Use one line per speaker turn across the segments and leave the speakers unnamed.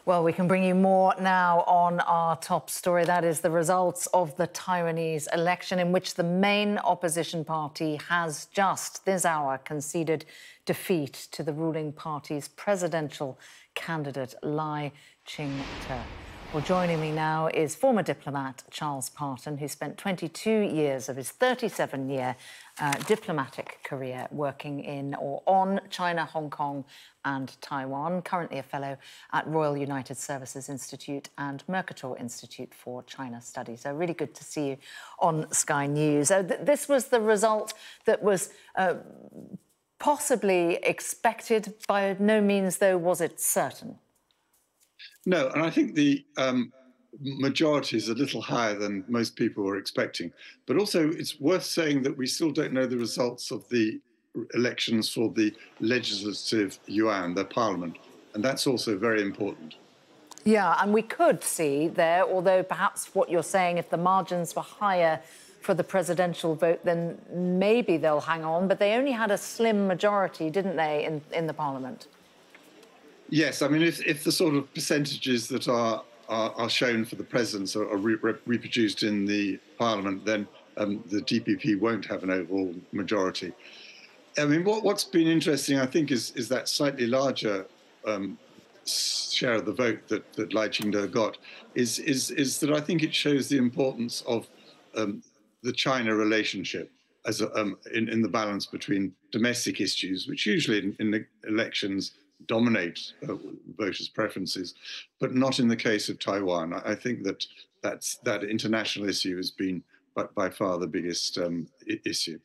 Well, we can bring you more now on our top story. That is the results of the Taiwanese election, in which the main opposition party has just this hour conceded defeat to the ruling party's presidential candidate, Lai Ching-te. Well, joining me now is former diplomat Charles Parton, who spent 22 years of his 37-year diplomatic career working in or on China, Hong Kong and Taiwan, currently a fellow at Royal United Services Institute and Mercator Institute for China Studies. So really good to see you on Sky News. This was the result that was possibly expected. By no means, though, was it certain.
No, and I think the majority is a little higher than most people were expecting. But also, it's worth saying that we still don't know the results of the elections for the legislative yuan, the parliament, and that's also very important.
Yeah, and we could see there, although perhaps what you're saying, if the margins were higher for the presidential vote, then maybe they'll hang on. But they only had a slim majority, didn't they, in the parliament?
Yes, I mean, if the sort of percentages that are shown for the presidents are reproduced in the parliament, then the DPP won't have an overall majority. I mean, what's been interesting, I think, is that slightly larger share of the vote that Lai Ching-te got is that I think it shows the importance of the China relationship as in the balance between domestic issues, which usually in the elections dominate voters' preferences, but not in the case of Taiwan. I think that international issue has been by far the biggest issue.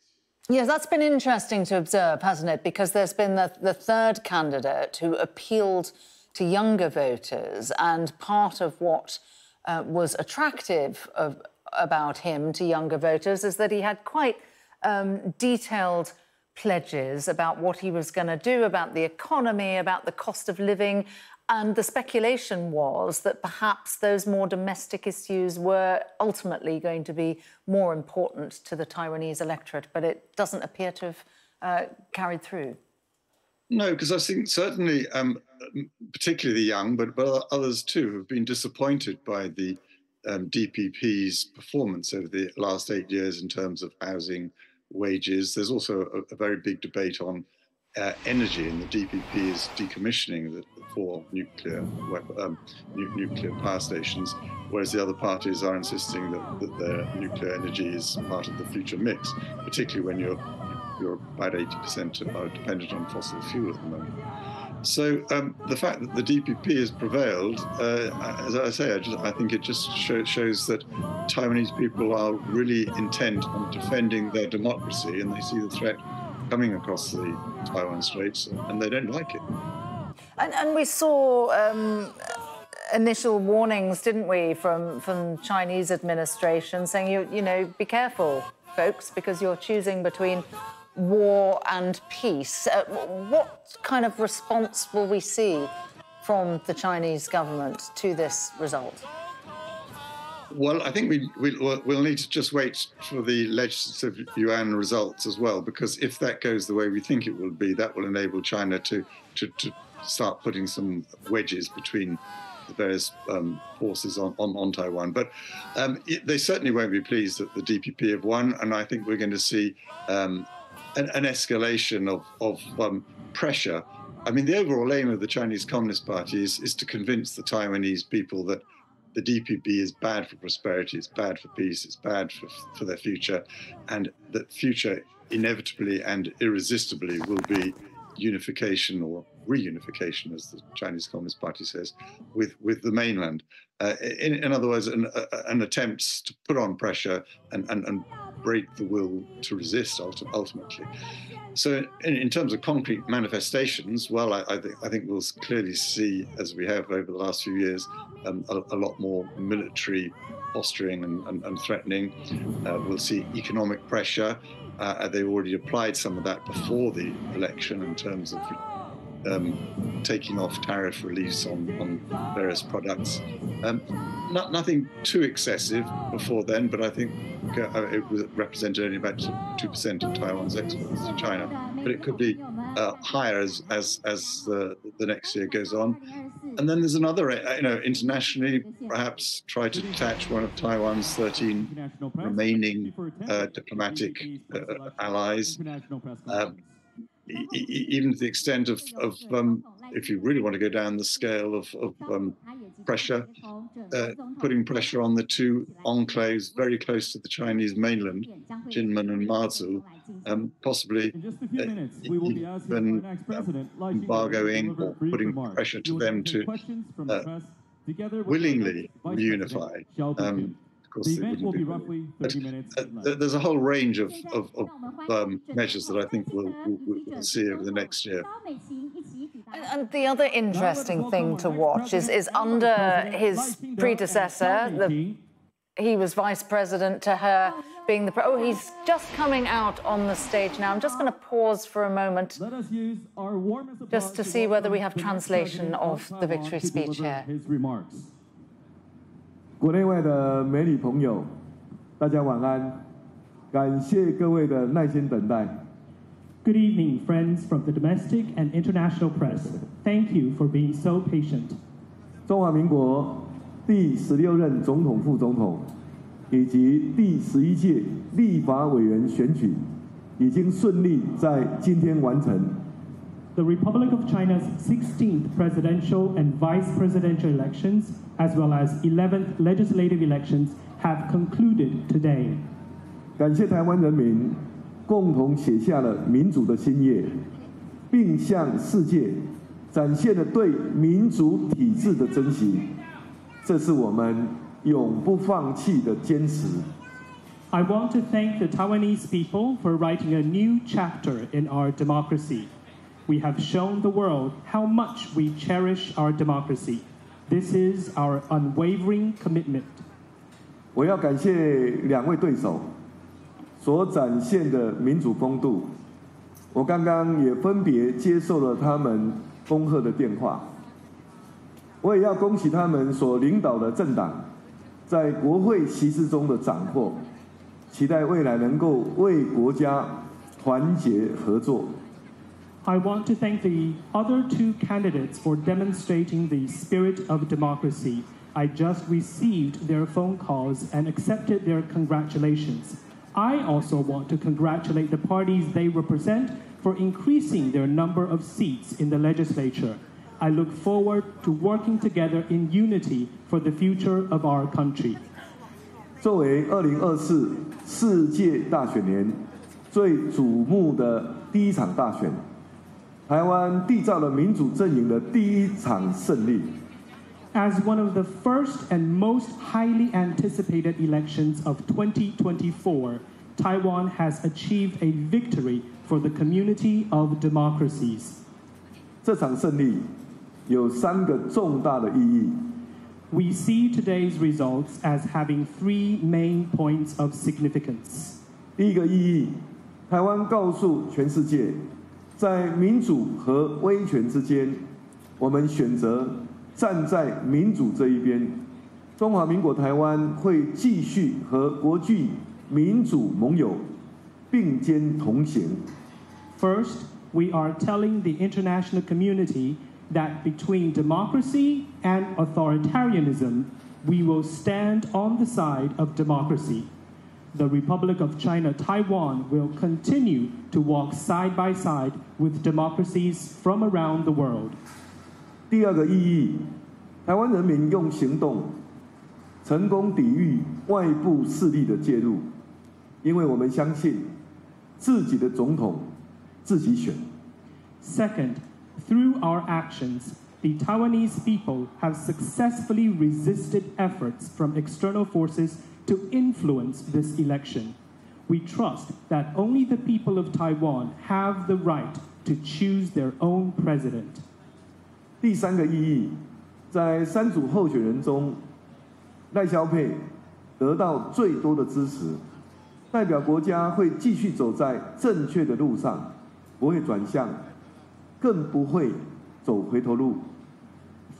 Yes, that's been interesting to observe, hasn't it? Because there's been the third candidate who appealed to younger voters, and part of what was attractive about him to younger voters is that he had quite detailed pledges about what he was going to do, about the economy, about the cost of living. And the speculation was that perhaps those more domestic issues were ultimately going to be more important to the Taiwanese electorate, but it doesn't appear to have carried through.
No, because I think certainly, particularly the young, but others too, have been disappointed by the DPP's performance over the last 8 years in terms of housing, wages. There's also a very big debate on energy, and the DPP is decommissioning the 4 nuclear power stations, whereas the other parties are insisting that their nuclear energy is part of the future mix, particularly when you're about 80% are dependent on fossil fuel at the moment. So the fact that the DPP has prevailed, as I say, I think it just shows that Taiwanese people are really intent on defending their democracy, and they see the threat coming across the Taiwan Straits, and they don't like it.
And we saw initial warnings, didn't we, from Chinese administration saying, you know, be careful, folks, because you're choosing between war and peace. What kind of response will we see from the Chinese government to this result?
Well, I think we'll need to just wait for the legislative yuan results as well, because if that goes the way we think it will be, that will enable China to start putting some wedges between the various forces on Taiwan. But they certainly won't be pleased that the DPP have won, and I think we're going to see an escalation of pressure. I mean, the overall aim of the Chinese Communist Party is to convince the Taiwanese people that the DPP is bad for prosperity, it's bad for peace, it's bad for their future, and that future inevitably and irresistibly will be unification or reunification, as the Chinese Communist Party says, with the mainland. In other words, an attempt to put on pressure and break the will to resist ultimately. So in terms of concrete manifestations, well, I think we'll clearly see, as we have over the last few years, a lot more military posturing and threatening. We'll see economic pressure. They already applied some of that before the election in terms of taking off tariff reliefs on various products. Nothing too excessive before then, but I think it represented only about 2% of Taiwan's exports to China. But it could be higher as the next year goes on. And then there's another, internationally, perhaps try to detach one of Taiwan's 13 remaining diplomatic allies, even to the extent of if you really want to go down the scale of pressure, putting pressure on the two enclaves very close to the Chinese mainland, Jinmen and Mazu, possibly even embargoing or putting pressure to them to willingly reunify. Of course, they wouldn't be. But there's a whole range of measures that I think we'll see over the next year.
And the other interesting thing to watch is under his predecessor, he was vice president, to her being the... Oh, he's just coming out on the stage now. I'm just going to pause for a moment just to see whether we have translation of the victory speech here.
国内外的美女朋友，大家晚安，感谢各位的耐心等待。
Good evening, friends from the domestic and international press. Thank you for being so patient.
中华民国第16任总统、副总统以及第11届立法委员选举已经顺利在今天完成。
The Republic of China's 16th presidential and vice presidential elections, as well as 11th legislative elections, have concluded today.
感谢台湾人民共同写下了民主的新页，并向世界展现了对民主体制的珍惜。这是我们永不放弃的坚持。
I want to thank the Taiwanese people for writing a new chapter in our democracy. We have shown the world how much we cherish our democracy. This is our unwavering commitment.
我要感谢两位对手所展现的民主风度。我刚刚也分别接受了他们恭贺的电话。我也要恭喜他们所领导的政党在国会席次中的斩获，期待未来能够为国家团结合作。
I want to thank the other two candidates for demonstrating the spirit of democracy. I just received their phone calls and accepted their congratulations. I also want to congratulate the parties they represent for increasing their number of seats in the legislature. I look forward to working together in unity for the future of our country.
作为2024世界大选年最瞩目的第一场大选，台湾缔造了民主阵营的第一场胜利。
As one of the first and most highly anticipated elections of 2024, Taiwan has achieved a victory for the community of democracies.
这场胜利有3个重大的意义。
We see today's results as having 3 main points of significance.
第一个意义，台湾告诉全世界，在民主和威权之间，我们选择站在民主这一边。中华民国台湾会继续和国际民主盟友并肩同行。
First, we are telling the international community that between democracy and authoritarianism, we will stand on the side of democracy. The Republic of China, Taiwan, will continue to walk side by side with democracies from around the world.
第二个意义，台湾人民用行动成功抵御外部势力的介入，因为我们相信自己的总统自己选。
Second, through our actions, the Taiwanese people have successfully resisted efforts from external forces to influence this election. We trust that only the people of Taiwan have the right to choose their own president.
第3个意义，在3组候选人中，赖萧配得到最多的支持，代表国家会继续走在正确的路上，不会转向，更不会走回头路。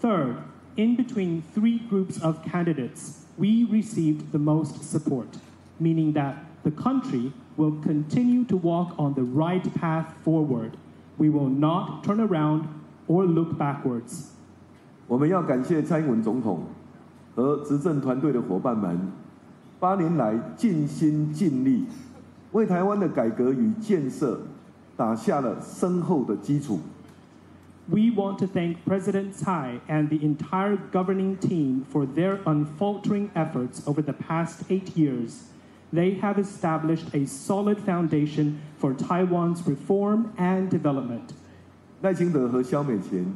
Third, in between 3 groups of candidates, we received the most support, meaning that the country will continue to walk on the right path forward. We will not turn around or look backwards.
我们要感谢蔡英文总统和执政团队的伙伴们，8年来尽心尽力，为台湾的改革与建设打下了深厚的基础。
We want to thank President Tsai and the entire governing team for their unfaltering efforts over the past 8 years. They have established a solid foundation for Taiwan's reform and development.
赖清德和萧美琴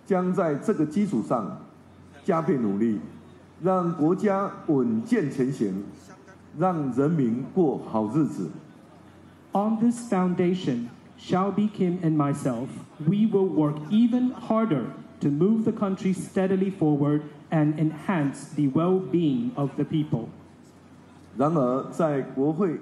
将在这个基础上加倍努力，让国家稳健前行，让人民过好日子。
On this foundation, Xiaobi Kim and myself, we will work even harder to move the country steadily forward and enhance the well-being of the people.
然而，在国会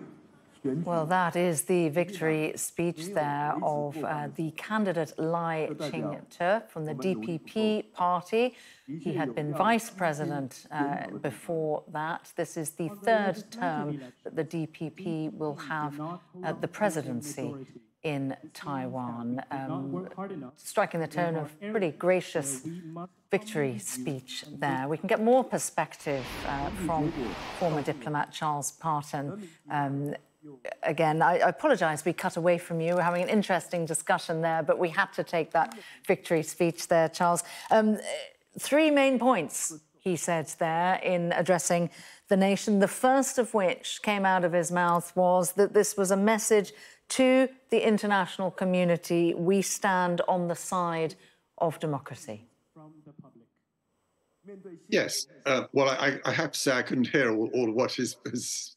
Well, that is the victory speech there of the candidate Lai Ching-te from the DPP party. He had been vice president before that. This is the third term that the DPP will have the presidency in Taiwan, striking the tone of pretty gracious victory speech there. We can get more perspective from former diplomat Charles Parton. Again, I apologise we cut away from you. We're having an interesting discussion there, but we had to take that victory speech there, Charles. 3 main points, he said there, in addressing the nation, the first of which came out of his mouth was that this was a message to the international community: we stand on the side of democracy.
Yes. Well, I have to say I couldn't hear all of what his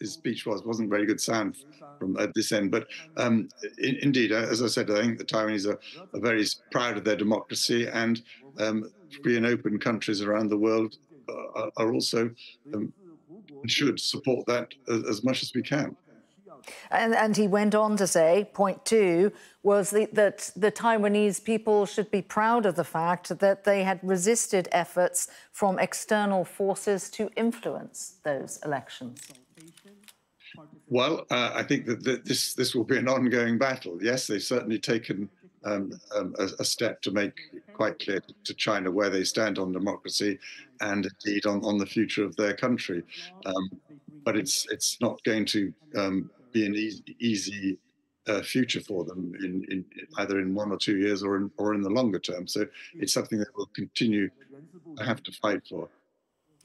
speech was. It wasn't very good sound from at this end. But indeed, as I said, I think the Taiwanese are very proud of their democracy, and free and open countries around the world are also should support that as much as we can.
And he went on to say, point 2 was that the Taiwanese people should be proud of the fact that they had resisted efforts from external forces to influence those elections.
Well, I think that this will be an ongoing battle. Yes, they've certainly taken a step to make quite clear to China where they stand on democracy and indeed on the future of their country. But it's not going to be an easy future for them in either in 1 or 2 years or in the longer term. So it's something that we'll continue to have to fight for.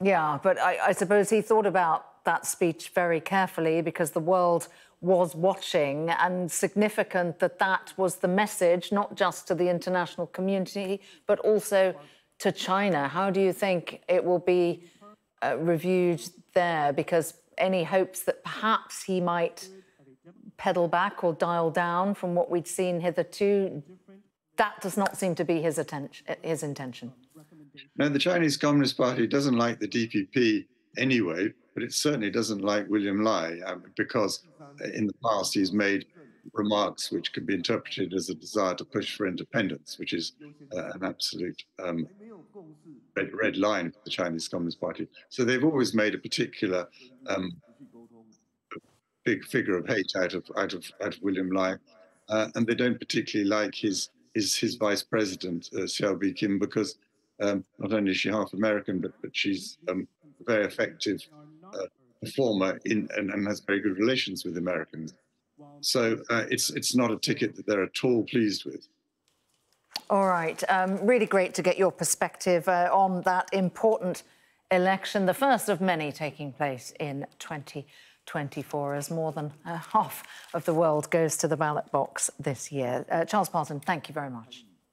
Yeah, but I suppose he thought about that speech very carefully because the world was watching, and significant that that was the message, not just to the international community, but also to China. How do you think it will be reviewed there? Because any hopes that perhaps he might pedal back or dial down from what we'd seen hitherto, that does not seem to be his intention.
No, the Chinese Communist Party doesn't like the DPP anyway, but it certainly doesn't like William Lai because in the past he's made remarks which could be interpreted as a desire to push for independence, which is an absolute red line for the Chinese Communist Party. So they've always made a particular big figure of hate out of William Lai, and they don't particularly like his vice president Xiaobi Kim because not only is she half American, but she's a very effective performer and has very good relations with Americans. So it's not a ticket that they're at all pleased with.
All right. Really great to get your perspective on that important election, the first of many taking place in 2024, as more than half of the world goes to the ballot box this year. Charles Parton, thank you very much.